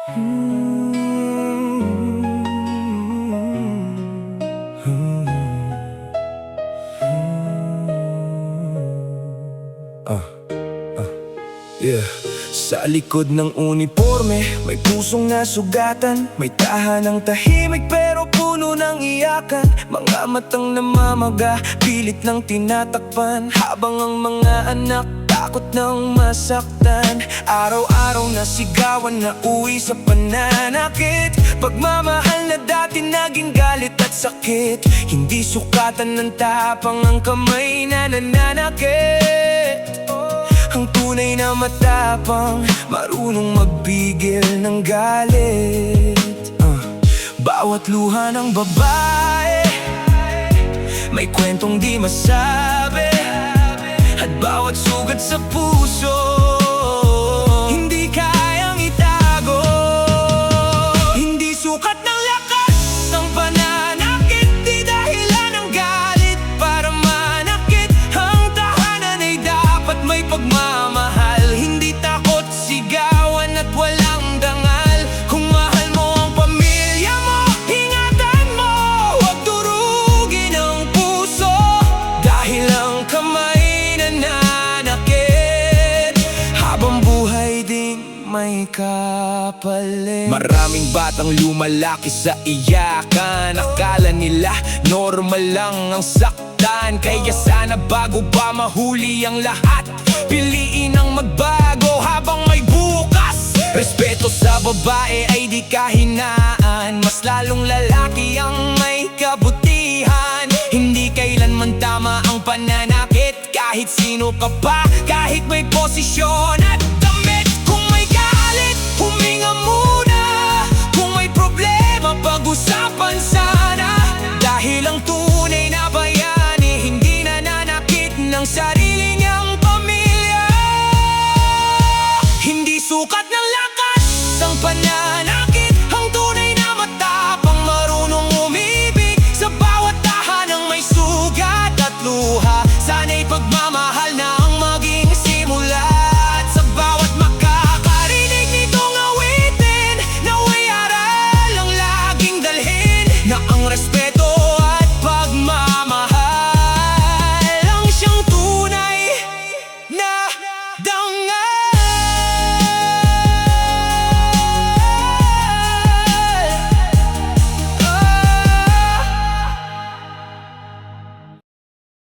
Yeah. Sa likod ng uniforme, may pusong nasugatan. May tahanang tahimik pero puno ng iyakan. Mga matang namamaga, pilit ng tinatakpan. Habang ang mga anak takot nang masaktan. Araw-araw na sigawan na uwi sa pananakit. Pagmamahal na dati naging galit at sakit. Hindi sukatan ng tapang ang kamay na nananakit. Ang tunay na matapang, marunong magbigil ng galit. Bawat luha ng babae may kwentong di masabi. At bawat sugat sa puso hindi kayang itago. Hindi sukat ng lakas ng pananakit, di dahilan ng galit para manakit. Ang tahanan ay dapat may pagmamahal, hindi takot sigawan at walang dangal. Kung mahal mo ang pamilya mo, ingatan mo, huwag durugin ang puso. Dahil ang kamay nananakit, habang buhay ding may kapalit. Maraming batang lumalaki sa iyakan. Akala nila normal lang ang saktan. Kaya sana bago pa mahuli ang lahat, piliin ang magbago habang may bukas. Respeto sa babae ay di kahinaan. Mas lalong lalaki ang may kabutihan. Hindi kailanman tama ang pananakit, kahit sino ka pa, kahit may posisyon at